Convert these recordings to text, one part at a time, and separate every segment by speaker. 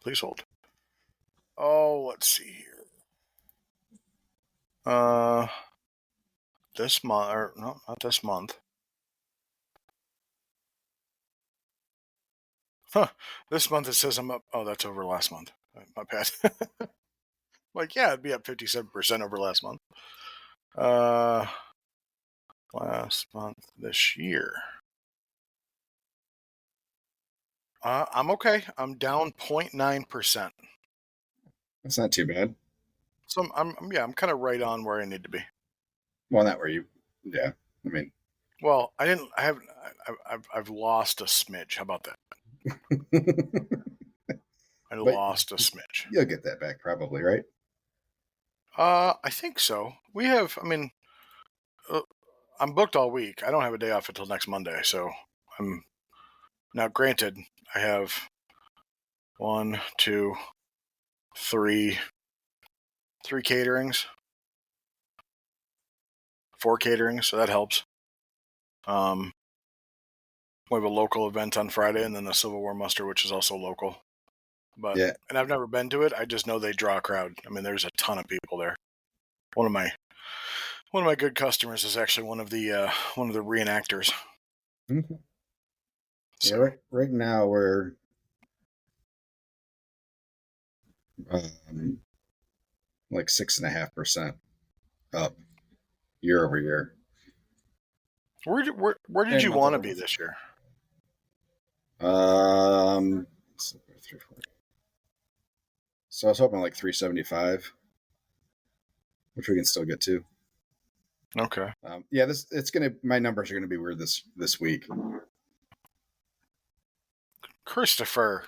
Speaker 1: Please hold. Oh, let's see here. This month, or no, not this month. Huh. This month it says I'm up. Oh, that's over last month. My bad. Like, yeah, it'd be up 57% over last month. Last month this year. I'm okay. I'm down 0.9%.
Speaker 2: That's not too bad.
Speaker 1: So I'm kind of right on where I need to be.
Speaker 2: Well, not where you. Yeah, I mean.
Speaker 1: Well, I've lost a smidge. How about that? I
Speaker 2: But
Speaker 1: lost a smidge.
Speaker 2: you'll get that back probably, right?
Speaker 1: I think so. I'm booked all week. I don't have a day off until next Monday, so I'm now granted I have 1, 2, 3 caterings. 4 caterings, so that helps. We have a local event on Friday and then the Civil War muster, which is also local. But
Speaker 2: Yeah.
Speaker 1: And I've never been to it. I just know they draw a crowd. I mean, there's a ton of people there. One of my good customers is actually one of the reenactors.
Speaker 2: Mm-hmm.
Speaker 1: So.
Speaker 2: Yeah, right now we're like 6.5% up year over year.
Speaker 1: Where did you want to be this year?
Speaker 2: So I was hoping like 375, which we can still get to.
Speaker 1: Okay.
Speaker 2: Yeah, my numbers are gonna be weird this week.
Speaker 1: Christopher.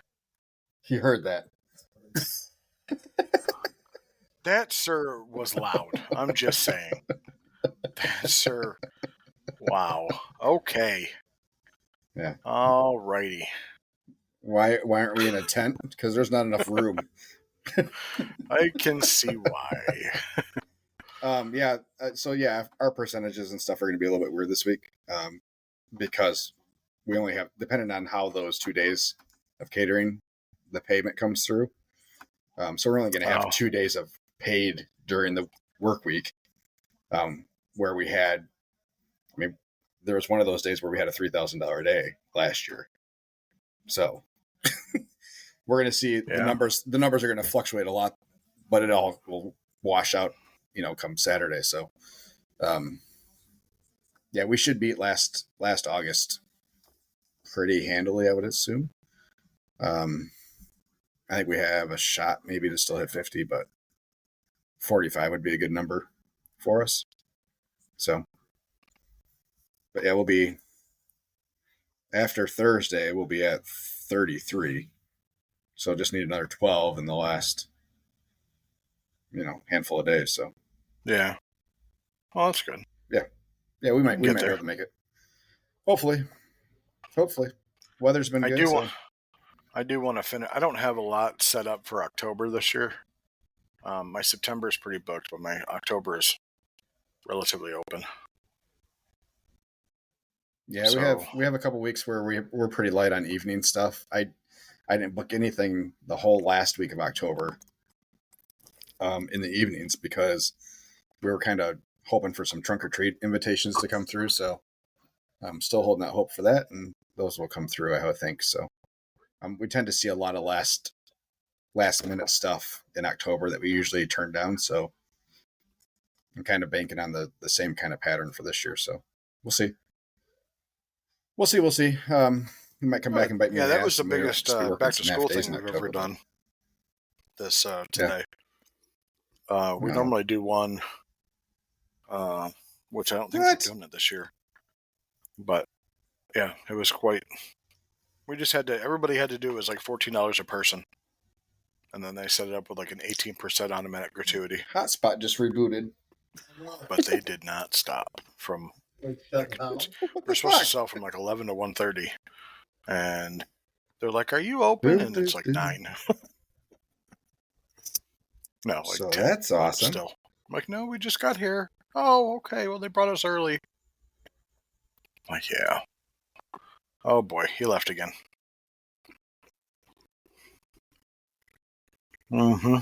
Speaker 2: You heard that.
Speaker 1: That sir was loud. I'm just saying. That sir. Wow. Okay.
Speaker 2: Yeah.
Speaker 1: All righty.
Speaker 2: Why aren't we in a tent? Because there's not enough room.
Speaker 1: I can see why.
Speaker 2: Yeah. So yeah, our percentages and stuff are going to be a little bit weird this week, because we only have, depending on how those 2 days of catering, the payment comes through. So we're only going to have 2 days of paid during the work week, where we had, I mean, there was one of those days where we had a $3,000 day last year. So we're going to see the numbers. The numbers are going to fluctuate a lot, but it all will wash out, come Saturday. So, yeah, we should beat last August pretty handily, I would assume. I think we have a shot maybe to still hit 50, but 45 would be a good number for us. So, but yeah, we'll be, after Thursday, we'll be at 33. So just need another 12 in the last, handful of days. So,
Speaker 1: yeah. Well, that's good.
Speaker 2: Yeah, we might be able to make it. Hopefully. Weather's been good.
Speaker 1: I do want to finish. I don't have a lot set up for October this year. My September is pretty booked, but my October is relatively open.
Speaker 2: Yeah, we have a couple weeks where we're pretty light on evening stuff. I didn't book anything the whole last week of October, in the evenings, because we were kind of hoping for some trunk or treat invitations to come through. So I'm still holding out hope for that, and those will come through, I think. So we tend to see a lot of last minute stuff in October that we usually turn down. So I'm kind of banking on the same kind of pattern for this year. So we'll see. We'll see. We might come back and bite me.
Speaker 1: Yeah, that was the biggest back to school thing we've ever done. This today. We normally do one, which I don't think we're doing it this year. But yeah, it was quite. We just everybody had to do, it was like $14 a person. And then they set it up with like an 18% automatic gratuity.
Speaker 2: Hotspot just rebooted.
Speaker 1: But they did not stop from. We're supposed to sell from like 11 to 1:30. And they're like, "Are you open?" And it's like 9. No, like
Speaker 2: so
Speaker 1: 10.
Speaker 2: That's awesome.
Speaker 1: Still. I'm like, "No, we just got here." "Oh, okay. Well, they brought us early." I'm like, yeah. Oh boy, he left again. Mm-hmm.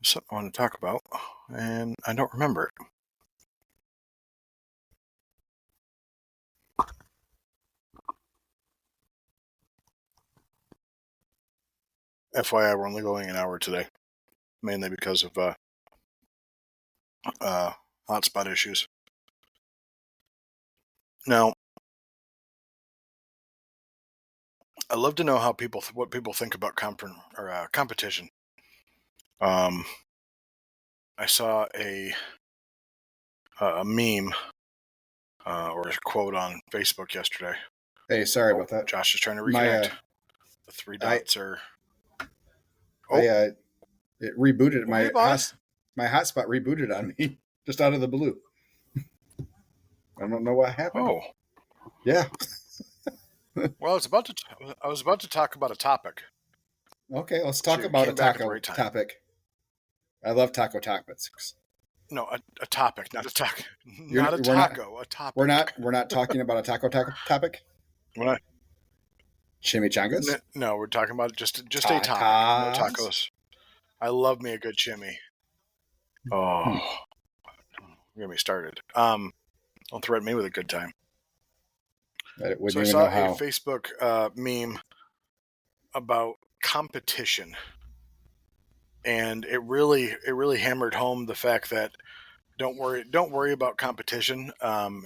Speaker 1: Something I want to talk about, and I don't remember it. FYI, we're only going an hour today, mainly because of hotspot issues. Now, I'd love to know what people think about competition. I saw a meme or a quote on Facebook yesterday.
Speaker 2: Hey, sorry about that.
Speaker 1: Josh is trying to reconnect. The three dots are.
Speaker 2: It rebooted
Speaker 1: Hey,
Speaker 2: my hotspot rebooted on me just out of the blue. I don't know what happened.
Speaker 1: Oh,
Speaker 2: yeah.
Speaker 1: Well, I was about to talk about a topic.
Speaker 2: Okay, let's talk about a taco topic. I love taco topics.
Speaker 1: No, a topic, not a taco.
Speaker 2: A topic. We're not talking about a taco topic.
Speaker 1: We're not.
Speaker 2: Chimichangas?
Speaker 1: No, we're talking about just a topic. No tacos. I love me a good chimmy. Oh, get me started. Don't threaten me with a good time. So I saw a Facebook meme about competition, and it really hammered home the fact that don't worry about competition.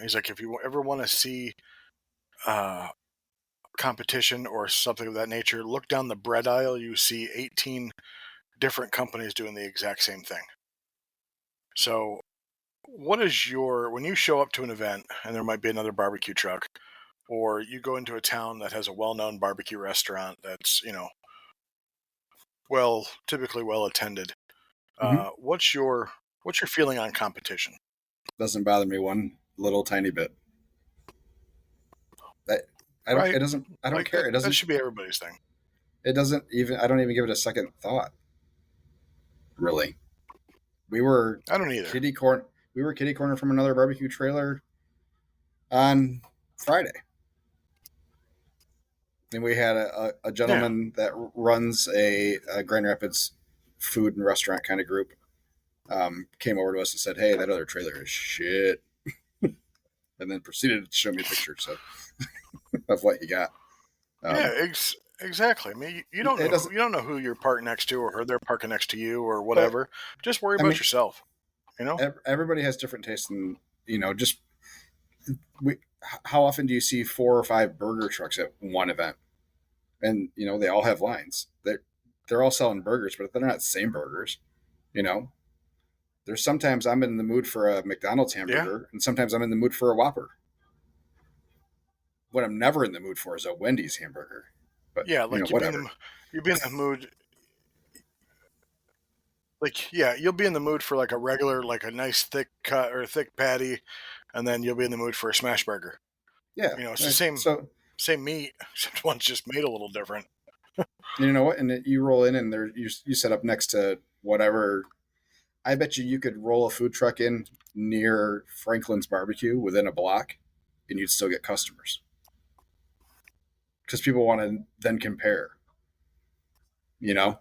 Speaker 1: He's like, if you ever want to see competition or something of that nature, look down the bread aisle. You see 18 different companies doing the exact same thing. So what is when you show up to an event and there might be another barbecue truck, or you go into a town that has a well-known barbecue restaurant that's, typically well attended, what's your feeling on competition?
Speaker 2: Doesn't bother me one little tiny bit. I don't care.
Speaker 1: That should be everybody's thing.
Speaker 2: I don't even give it a second thought. Really.
Speaker 1: I don't either.
Speaker 2: We were kitty corner from another barbecue trailer on Friday. And we had a gentleman that runs a Grand Rapids food and restaurant kind of group came over to us and said, "Hey, that other trailer is shit," and then proceeded to show me pictures of what he got.
Speaker 1: Exactly. I mean, you don't know who you're parked next to or who they're parking next to you or whatever. Just worry about yourself.
Speaker 2: Everybody has different tastes, and how often do you see 4 or 5 burger trucks at one event? And they all have lines. They're all selling burgers, but they're not the same burgers. There's sometimes I'm in the mood for a McDonald's hamburger, and sometimes I'm in the mood for a Whopper. What I'm never in the mood for is a Wendy's hamburger. But
Speaker 1: you'll be in the mood. You'll be in the mood for like a regular, like a nice thick cut or thick patty, and then you'll be in the mood for a smash burger.
Speaker 2: Yeah,
Speaker 1: it's the same meat, except one's just made a little different.
Speaker 2: You know what? And you roll in, and you set up next to whatever. I bet you could roll a food truck in near Franklin's Barbecue within a block, and you'd still get customers because people want to then compare.
Speaker 1: Yeah,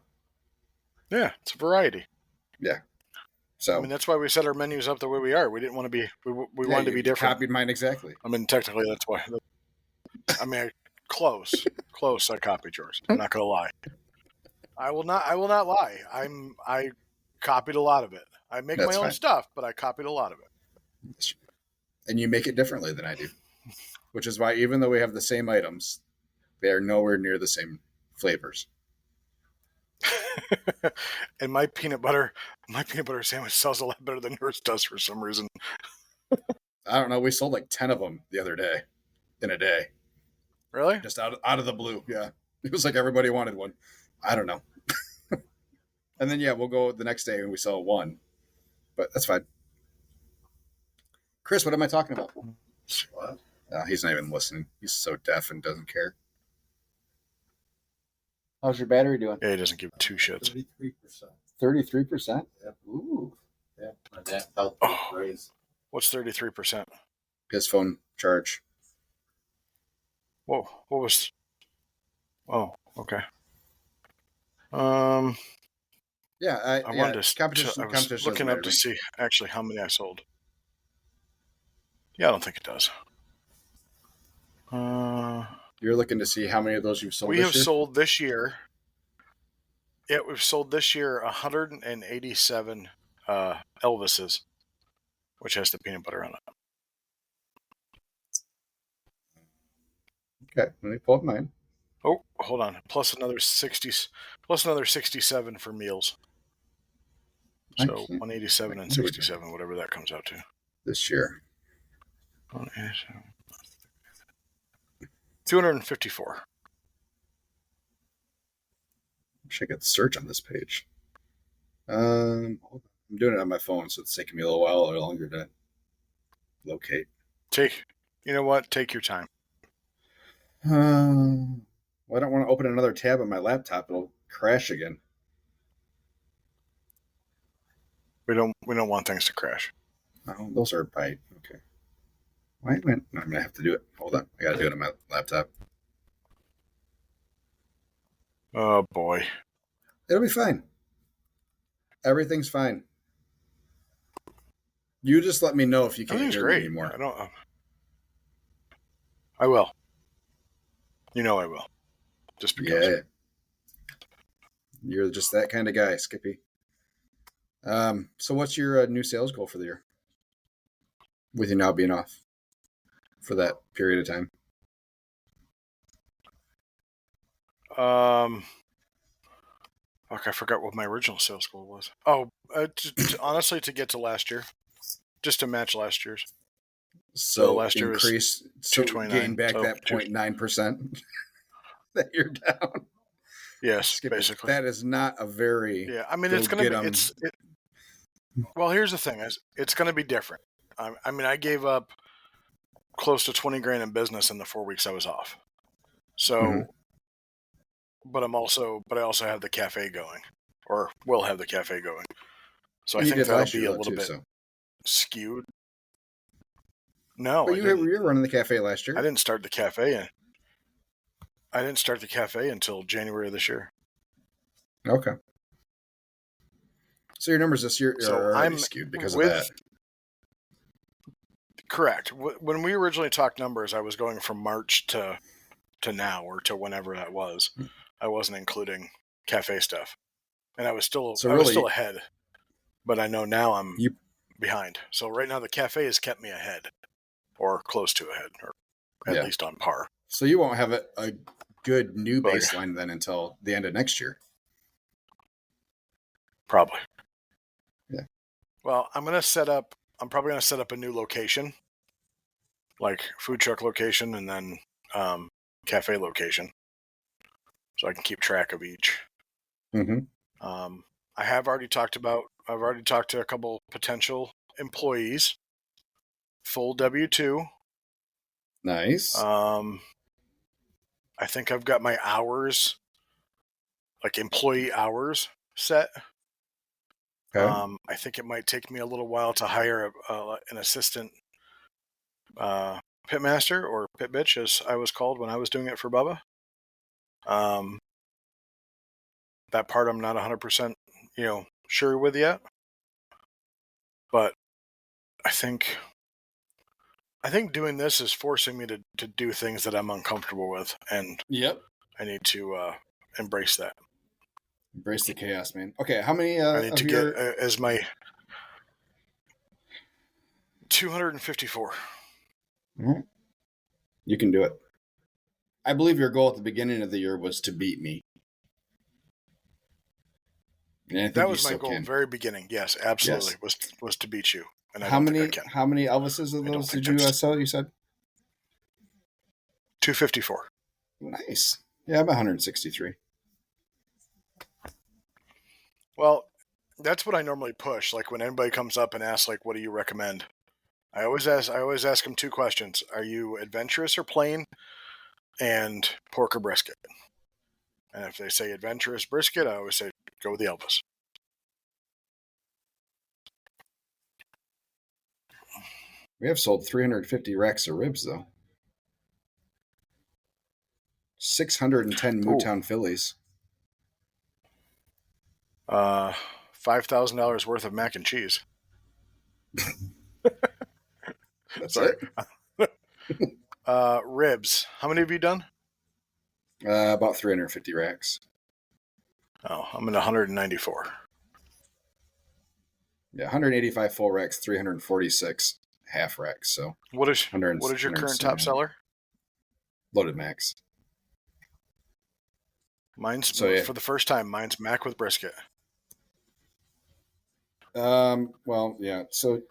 Speaker 1: it's a variety.
Speaker 2: Yeah. So
Speaker 1: that's why we set our menus up the way we are. We didn't want to be. We wanted to be different.
Speaker 2: Copied mine exactly.
Speaker 1: Technically, that's why. Close. I copied yours. I'm not gonna lie. I will not lie. I copied a lot of it. I make my own stuff, but I copied a lot of it.
Speaker 2: And you make it differently than I do, which is why even though we have the same items, they are nowhere near the same flavors.
Speaker 1: And my peanut butter sandwich sells a lot better than yours does for some reason.
Speaker 2: I don't know. We sold like 10 of them the other day, in a day.
Speaker 1: Really?
Speaker 2: Just out of the blue. Yeah. It was like everybody wanted one. I don't know. And then, we'll go the next day and we sell one. But that's fine. Chris, what am I talking about? What? He's not even listening. He's so deaf and doesn't care. How's your battery doing?
Speaker 1: Yeah, he doesn't give 2 shits.
Speaker 2: 33%. 33%?
Speaker 3: Yep.
Speaker 2: Ooh.
Speaker 3: Yeah. My dad felt raise.
Speaker 1: What's 33%?
Speaker 2: His phone charge.
Speaker 1: Whoa. What was Oh, okay.
Speaker 2: Yeah,
Speaker 1: I wanted to.
Speaker 2: competition.
Speaker 1: I was
Speaker 2: Competition doesn't
Speaker 1: looking up
Speaker 2: matter
Speaker 1: to
Speaker 2: me.
Speaker 1: see actually how many I sold. Yeah, I don't think it does.
Speaker 2: You're looking to see how many of those you've sold
Speaker 1: We
Speaker 2: this
Speaker 1: have
Speaker 2: year?
Speaker 1: sold this year. Yeah, we've sold this year 187 Elvises, which has the peanut butter on it.
Speaker 2: Okay, let me pull up mine.
Speaker 1: Oh, hold on. Plus another 67 for meals. So 187 and 67, whatever that comes out to.
Speaker 2: This year.
Speaker 1: 254.
Speaker 2: I should get the search on this page. I'm doing it on my phone, so it's taking me a little while or longer to locate.
Speaker 1: You know what? Take your time.
Speaker 2: Well, I don't want to open another tab on my laptop; it'll crash again.
Speaker 1: We don't want things to crash.
Speaker 2: Oh, those are right. Okay. Why went? I'm gonna have to do it. Hold on, I gotta do it on my laptop.
Speaker 1: Oh boy.
Speaker 2: It'll be fine. Everything's fine. You just let me know if you can't
Speaker 1: Everything's
Speaker 2: hear
Speaker 1: great.
Speaker 2: me anymore.
Speaker 1: I will. You know I will. Just because.
Speaker 2: Yeah. You're just that kind of guy, Skippy. So what's your new sales goal for the year? With you now being off for that period of time.
Speaker 1: Fuck, I forgot what my original sales goal was. Oh, honestly, to get to last year, just to match last year's.
Speaker 2: So
Speaker 1: last year
Speaker 2: increase,
Speaker 1: was
Speaker 2: so
Speaker 1: 229.
Speaker 2: gain back that 0.9% that you're down.
Speaker 1: Yes,
Speaker 2: Skippy,
Speaker 1: basically.
Speaker 2: that is not a very.
Speaker 1: Yeah, I mean it's gonna be. Well, here's the thing: it's gonna be different. I mean, I gave up close to 20 grand in business in the 4 weeks I was off. So, but I also have the cafe going, or will have the cafe going. So I think that'll be a little bit skewed. No,
Speaker 2: but you were running the cafe last year.
Speaker 1: I didn't start the cafe. I didn't start the cafe until January of this year.
Speaker 2: Okay. So your numbers this year are already skewed because of that.
Speaker 1: Correct. When we originally talked numbers, I was going from March to now, or to whenever that was. I wasn't including cafe stuff, and I was still ahead. But I know now I'm behind. So right now the cafe has kept me ahead, or close to ahead, or at least on par.
Speaker 2: So you won't have a good new baseline then until the end of next year.
Speaker 1: Probably.
Speaker 2: Yeah.
Speaker 1: Well, I'm probably going to set up a new location, like food truck location, and then cafe location, so I can keep track of each.
Speaker 2: Mm-hmm.
Speaker 1: I've already talked to a couple potential employees, full W-2.
Speaker 2: Nice.
Speaker 1: I think I've got my hours, like employee hours, set. Okay. I think it might take me a little while to hire an assistant pit master, or pit bitch, as I was called when I was doing it for Bubba. That part I'm not 100%, sure with yet. But I think doing this is forcing me to do things that I'm uncomfortable with, and I need to embrace that.
Speaker 2: Embrace the chaos, man. Okay, how many?
Speaker 1: I need to get as my 254.
Speaker 2: Mm-hmm. You can do it. I believe your goal at the beginning of the year was to beat me.
Speaker 1: That was my goal, very beginning. Yes, absolutely, was to beat you. And I don't think I can.
Speaker 2: How many Elvises of those did you sell? You said
Speaker 1: 254.
Speaker 2: Nice. Yeah, I'm 163.
Speaker 1: Well, that's what I normally push. Like when anybody comes up and asks, like, what do you recommend? I always ask them two questions: are you adventurous or plain? And pork or brisket. And if they say adventurous brisket, I always say go with the Elvis.
Speaker 2: We have sold 350 racks of ribs, though. 610 Mootown Phillies.
Speaker 1: $5,000 worth of mac and cheese.
Speaker 2: That's
Speaker 1: Sorry.
Speaker 2: it.
Speaker 1: Ribs. How many have you done?
Speaker 2: About 350 racks.
Speaker 1: Oh, I'm at 194.
Speaker 2: Yeah, 185 full racks, 346 half racks. So
Speaker 1: what is your current top seller?
Speaker 2: Loaded Macs.
Speaker 1: Mine's for the first time. Mine's mac with brisket.
Speaker 2: Well, yeah. So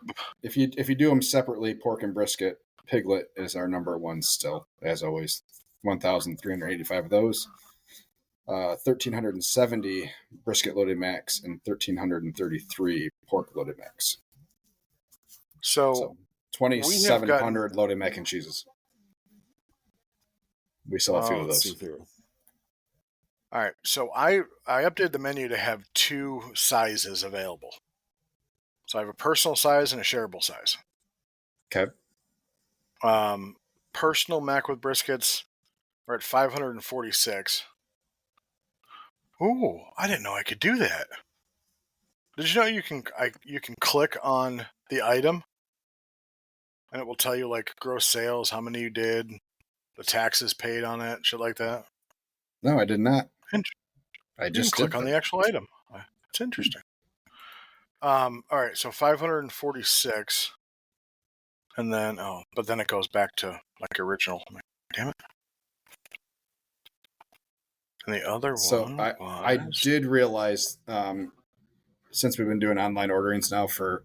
Speaker 2: if you do them separately, pork and brisket, Piglet is our number one still, as always. 1,385 of those. 1,370 brisket loaded macs and 1,333 pork loaded macs. So 2,700 loaded mac and cheeses. We sell a few of those.
Speaker 1: All right. So I updated the menu to have two sizes available. So I have a personal size and a shareable size.
Speaker 2: Okay.
Speaker 1: Personal mac with briskets are at 546. Ooh, I didn't know I could do that. Did you know you can click on the item and it will tell you like gross sales, how many you did, the taxes paid on it, shit like that?
Speaker 2: No, I did not.
Speaker 1: I just click on the actual item. It's interesting. All right, so 546, and then but then it goes back to like original. Damn it! And the other one,
Speaker 2: I did realize, since we've been doing online orderings now for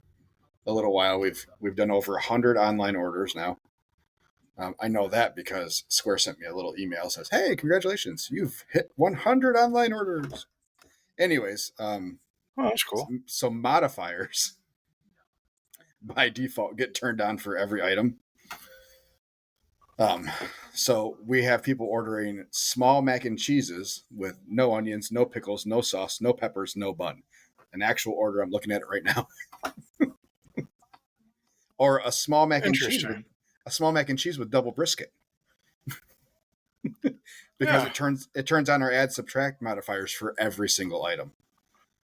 Speaker 2: a little while, we've done over 100 online orders now. I know that because Square sent me a little email that says, "Hey, congratulations, you've hit 100 online orders." Anyways,
Speaker 1: that's cool.
Speaker 2: So modifiers by default get turned on for every item. So we have people ordering small mac and cheeses with no onions, no pickles, no sauce, no peppers, no bun. An actual order. I'm looking at it right now. Or a small mac and cheese with double brisket. Because it turns on our add subtract modifiers for every single item.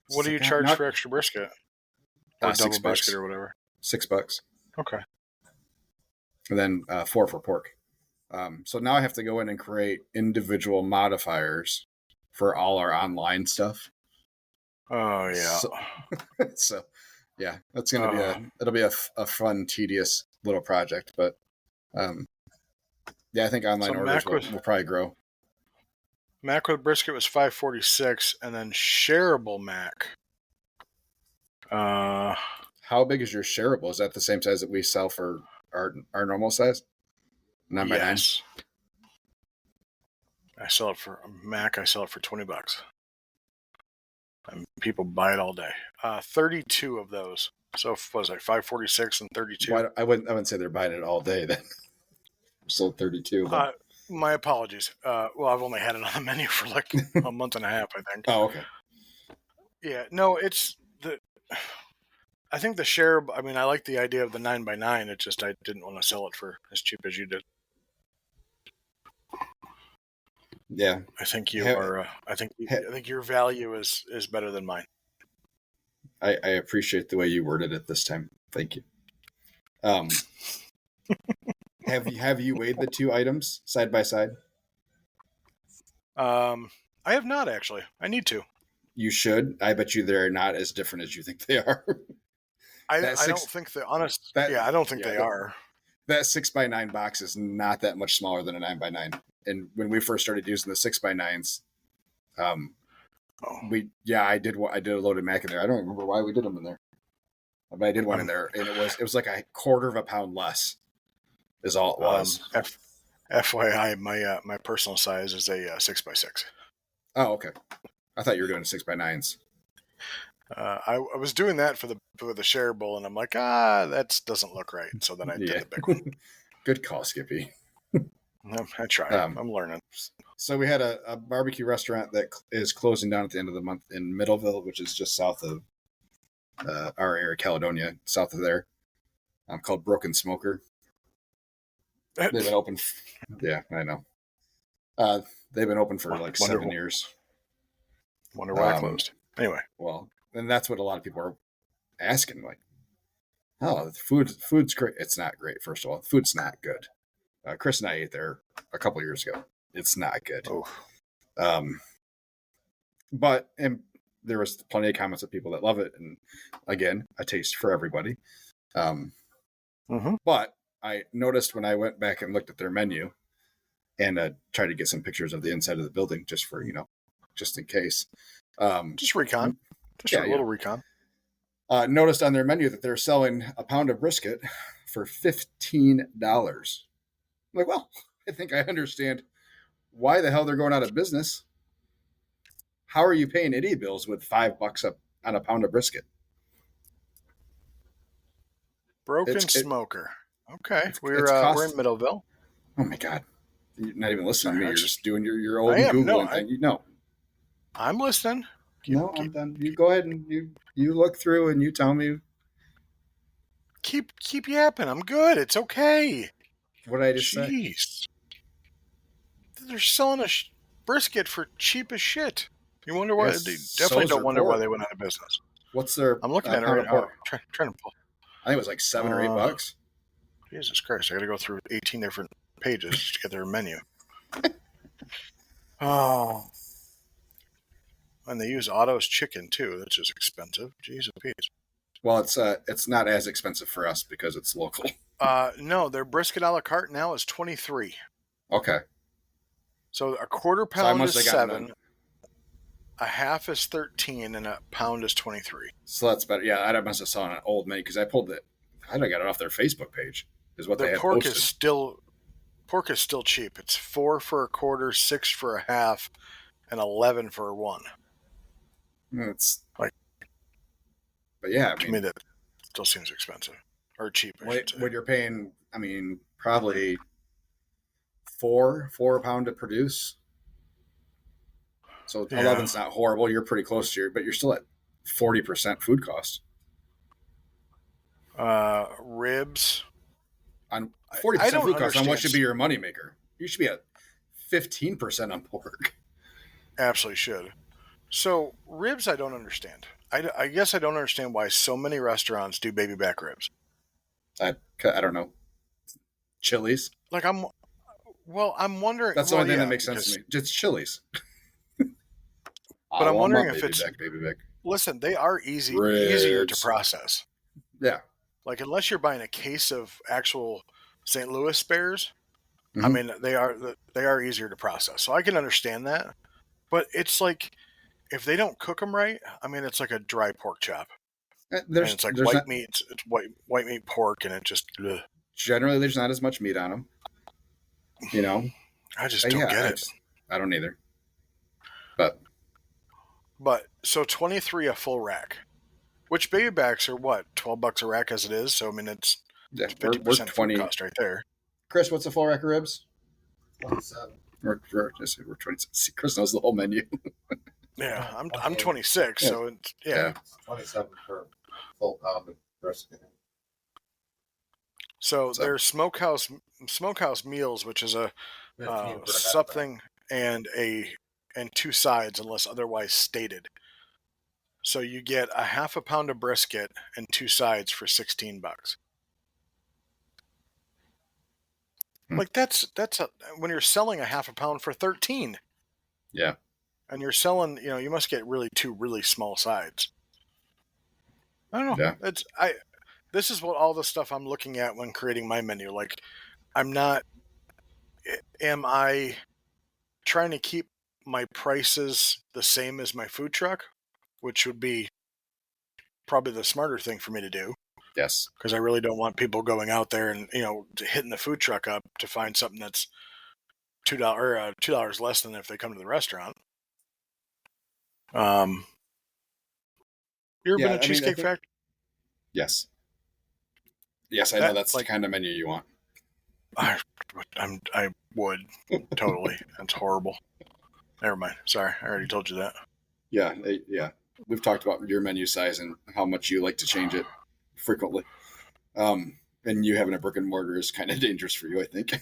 Speaker 1: What do you charge for extra brisket? Or double brisket or whatever?
Speaker 2: $6.
Speaker 1: Okay.
Speaker 2: And then $4 for pork. So now I have to go in and create individual modifiers for all our online stuff.
Speaker 1: Oh yeah.
Speaker 2: So yeah, that's gonna be a fun, tedious little project. But yeah, I think online orders will probably grow.
Speaker 1: Mac with brisket was 546, and then shareable mac.
Speaker 2: How big is your shareable? Is that the same size that we sell for our normal size? 9x9?
Speaker 1: I sell it for Mac. I sell it for $20, and people buy it all day. 32 of those. So what was I 546 and 32?
Speaker 2: Well, I wouldn't say they're buying it all day. Then sold 32. But...
Speaker 1: my apologies. Well, I've only had it on the menu for like a month and a half, I think.
Speaker 2: Oh, okay.
Speaker 1: Yeah, no, it's the. I think the share. I mean, I like the idea of the 9x9. It's just I didn't want to sell it for as cheap as you did.
Speaker 2: Yeah,
Speaker 1: I think you are. I think your value is better than mine.
Speaker 2: I appreciate the way you worded it this time. Thank you. Have you weighed the two items side by side?
Speaker 1: I have not actually. I need to.
Speaker 2: You should. I bet you they're not as different as you think they are.
Speaker 1: I don't think they're honest. I don't think they are.
Speaker 2: That 6x9 box is not that much smaller than a 9x9. And when we first started using the 6x9s, I did a loaded mac in there. I don't remember why we did them in there, but I did one in there, and it was like a quarter of a pound less. Is all it was.
Speaker 1: FYI, my personal size is a 6x6.
Speaker 2: Oh, okay. I thought you were doing 6x9s.
Speaker 1: I was doing that for the shareable, and I'm like, that doesn't look right. So then I did the big one.
Speaker 2: Good call, Skippy.
Speaker 1: I try. I'm learning.
Speaker 2: So we had a barbecue restaurant that is closing down at the end of the month in Middleville, which is just south of our area, Caledonia, south of there, called Broken Smoker. They've been open. Yeah, I know. They've been open for like 7 years.
Speaker 1: Wonder why I closed. Anyway.
Speaker 2: Well, and that's what a lot of people are asking. Like, oh, the food's great. It's not great. First of all, the food's not good. Chris and I ate there a couple of years ago. It's not good.
Speaker 1: Oh.
Speaker 2: But there was plenty of comments of people that love it, and again, a taste for everybody. But I noticed when I went back and looked at their menu and tried to get some pictures of the inside of the building, just for just in case.
Speaker 1: Just recon. Just a little recon.
Speaker 2: Noticed on their menu that they're selling a pound of brisket for $15. I'm like, well, I think I understand why the hell they're going out of business. How are you paying any bills with $5 up on a pound of brisket?
Speaker 1: Broken Smoker. Okay, we're in Middleville.
Speaker 2: Oh my God, you're not even listening to me. You're just doing your old Googling thing.
Speaker 1: I'm listening.
Speaker 2: I'm done. You go ahead and you look through and you tell me.
Speaker 1: Keep yapping. I'm good. It's okay.
Speaker 2: What did I just say?
Speaker 1: They're selling a brisket for cheap as shit. You wonder why? They definitely don't wonder why they went out of business.
Speaker 2: What's their?
Speaker 1: I'm looking at it right now. Trying to pull.
Speaker 2: I think it was like $7 or $8.
Speaker 1: Jesus Christ! I got to go through 18 different pages to get their menu. Oh. And they use Otto's chicken too. That's just expensive. Jeez Louise.
Speaker 2: Well, it's not as expensive for us because it's local.
Speaker 1: No, their brisket a la carte now is $23.
Speaker 2: Okay.
Speaker 1: So a quarter pound is $7, a half is $13, and a pound is $23.
Speaker 2: So that's better. Yeah, I must have saw an old menu because I pulled it. I got it off their Facebook page. Is what they had posted.
Speaker 1: Pork is still cheap. It's $4 for a quarter, $6 for a half, and $11 for a one.
Speaker 2: It's like, but yeah,
Speaker 1: to me that still seems expensive or cheap.
Speaker 2: When you're paying, probably four a pound to produce. So 11's not horrible. You're pretty close to but you're still at 40% food cost.
Speaker 1: Ribs
Speaker 2: on 40% food cost. On what should be your moneymaker? You should be at 15% on pork.
Speaker 1: Absolutely should. So ribs, I don't understand. I guess I don't understand why so many restaurants do baby back ribs.
Speaker 2: I don't know. Chili's.
Speaker 1: Like I'm wondering.
Speaker 2: That's the only thing that makes sense to me. Just Chili's.
Speaker 1: But I'm wondering if it's
Speaker 2: baby back.
Speaker 1: Listen, they are easier to process.
Speaker 2: Yeah.
Speaker 1: Like unless you're buying a case of actual St. Louis spares,
Speaker 2: Mm-hmm.
Speaker 1: they are easier to process. So I can understand that. But it's like if they don't cook them right, it's like a dry pork chop. It's like white meat. It's white meat pork, and it just ugh.
Speaker 2: Generally there's not as much meat on them.
Speaker 1: I just don't get it.
Speaker 2: I don't either.
Speaker 1: But so $23 a full rack, which baby backs are what $12 a rack as it is. So it's 50% food cost right there.
Speaker 2: Chris, what's a full rack of ribs?
Speaker 3: 27.
Speaker 2: We're 27. Chris knows the whole menu.
Speaker 1: Yeah, I'm 26, so it's, yeah.
Speaker 3: 27 per full pound of brisket.
Speaker 1: So there's smokehouse meals, which is a something and two sides unless otherwise stated. So you get a half a pound of brisket and two sides for $16. Like that's when you're selling a half a pound for $13.
Speaker 2: Yeah.
Speaker 1: And you're selling, you must get two really small sides. I don't know.
Speaker 2: Yeah.
Speaker 1: This is what all the stuff I'm looking at when creating my menu. Like, am I trying to keep my prices the same as my food truck, which would be probably the smarter thing for me to do.
Speaker 2: Yes.
Speaker 1: Because I really don't want people going out there and, hitting the food truck up to find something that's $2 less than if they come to the restaurant. You ever been to Cheesecake Factory?
Speaker 2: Yes. Yes, I know that's the kind of menu you want.
Speaker 1: I would totally. That's horrible. Never mind. Sorry, I already told you that.
Speaker 2: Yeah, yeah. We've talked about your menu size and how much you like to change it frequently. And you having a brick and mortar is kind of dangerous for you, I think.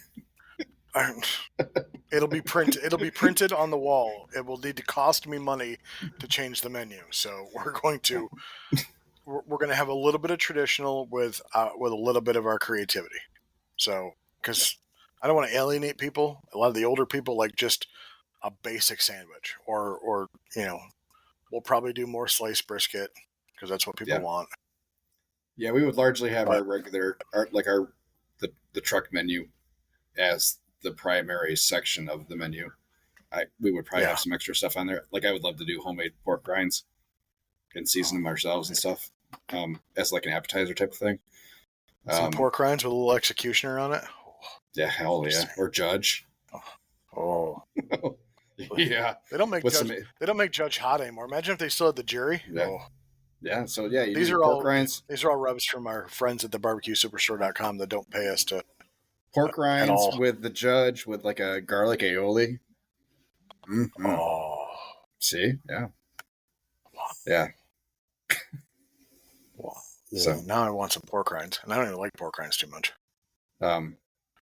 Speaker 1: It'll be printed on the wall. It will need to cost me money to change the menu. So we're going to have a little bit of traditional with a little bit of our creativity. So because I don't want to alienate people. A lot of the older people like just a basic sandwich, or we'll probably do more sliced brisket because that's what people want.
Speaker 2: Yeah, we would largely have our regular, the truck menu as the primary section of the menu. We would probably have some extra stuff on there. Like I would love to do homemade pork rinds and season them ourselves and stuff, as like an appetizer type of thing.
Speaker 1: Some pork rinds with a little executioner on it.
Speaker 2: Yeah, hell yeah, or Judge.
Speaker 1: Oh.
Speaker 2: Yeah,
Speaker 1: they don't make Judge hot anymore. Imagine if they still had the jury.
Speaker 2: Yeah. So yeah,
Speaker 1: these are all rinds. These are all rubs from our friends at the barbecuesuperstore.com that don't pay us to
Speaker 2: pork rinds with the Judge with like a garlic aioli. Mm-hmm.
Speaker 1: Oh,
Speaker 2: see, yeah.
Speaker 1: So now I want some pork rinds, and I don't even like pork rinds too much.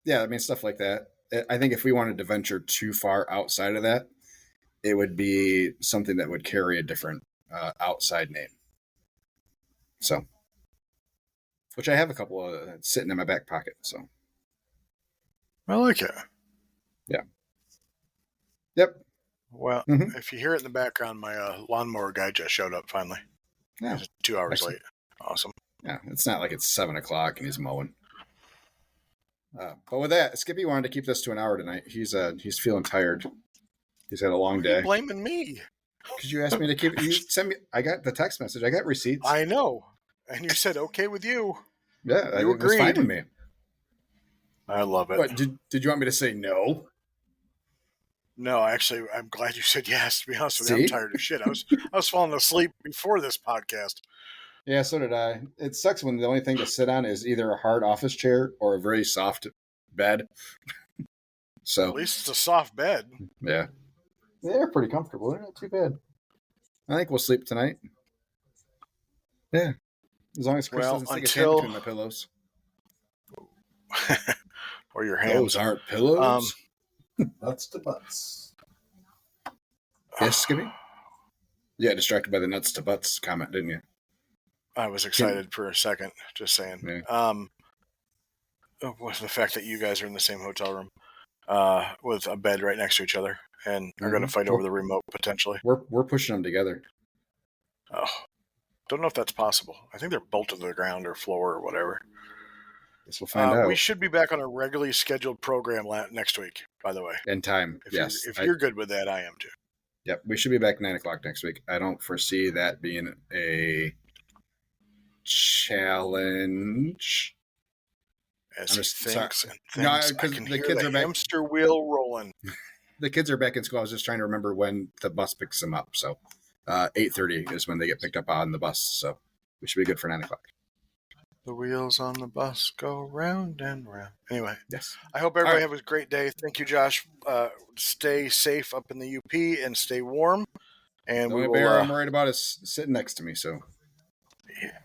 Speaker 2: Yeah, I mean stuff like that. I think if we wanted to venture too far outside of that, it would be something that would carry a different outside name. So, which I have a couple of sitting in my back pocket. So,
Speaker 1: I like it.
Speaker 2: Yeah. Yep.
Speaker 1: Well, if you hear it in the background, my lawnmower guy just showed up finally.
Speaker 2: Yeah.
Speaker 1: He's 2 hours late. Awesome.
Speaker 2: Yeah, it's not like it's 7:00 and he's mowing. But with that, Skippy wanted to keep this to an hour tonight. He's feeling tired. He's had a long day.
Speaker 1: You're blaming me.
Speaker 2: Because you asked me to keep it. You sent me. I got the text message. I got receipts.
Speaker 1: I know, and you said okay with you.
Speaker 2: Yeah, you agreed. It was fine with me.
Speaker 1: I love it.
Speaker 2: But did you want me to say no?
Speaker 1: No, actually, I'm glad you said yes. To be honest with you, I'm tired of shit. I was falling asleep before this podcast.
Speaker 2: Yeah, so did I. It sucks when the only thing to sit on is either a hard office chair or a very soft bed. So
Speaker 1: at least it's a soft bed.
Speaker 2: Yeah. They're pretty comfortable. They're not too bad. I think we'll sleep tonight. Yeah. As long as Chris doesn't stick his hand between my pillows.
Speaker 1: Or your hands.
Speaker 2: Those aren't pillows.
Speaker 3: Nuts to butts.
Speaker 2: Yes, Skippy? Yeah, distracted by the nuts to butts comment, didn't you?
Speaker 1: I was excited for a second, just saying. Yeah. With the fact that you guys are in the same hotel room with a bed right next to each other and are going to fight over the remote potentially.
Speaker 2: We're pushing them together.
Speaker 1: Oh, don't know if that's possible. I think they're bolted to the ground or floor or whatever.
Speaker 2: Guess we'll find out.
Speaker 1: We should be back on a regularly scheduled program next week, by the way.
Speaker 2: In time,
Speaker 1: if you're good with that, I am too.
Speaker 2: Yep, we should be back 9:00 next week. I don't foresee that being a challenge.
Speaker 1: As he thinks and thinks, no, because the kids are back. Hamster wheel rolling.
Speaker 2: The kids are back in school. I was just trying to remember when the bus picks them up. So 8:30 is when they get picked up on the bus. So we should be good for 9:00.
Speaker 1: The wheels on the bus go round and round. Anyway,
Speaker 2: yes.
Speaker 1: I hope everybody have a great day. Thank you, Josh. Stay safe up in the UP and stay warm. And
Speaker 2: the only bear I'm worried about is sitting next to me. So
Speaker 1: yeah.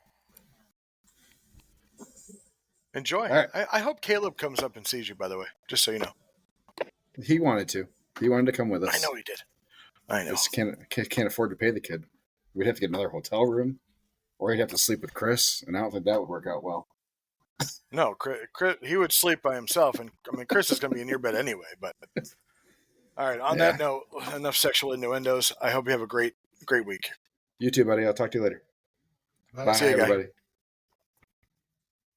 Speaker 1: Enjoy. Right. I hope Caleb comes up and sees you, by the way, just so you know.
Speaker 2: He wanted to. He wanted to come with us.
Speaker 1: I know he did. I know.
Speaker 2: Just can't afford to pay the kid. We'd have to get another hotel room, or he'd have to sleep with Chris, and I don't think that would work out well.
Speaker 1: No, Chris, he would sleep by himself, and I mean, Chris is going to be in your bed anyway. But all right. On that note, enough sexual innuendos. I hope you have a great week.
Speaker 2: You too, buddy. I'll talk to you later.
Speaker 3: Bye.
Speaker 2: Bye, everybody.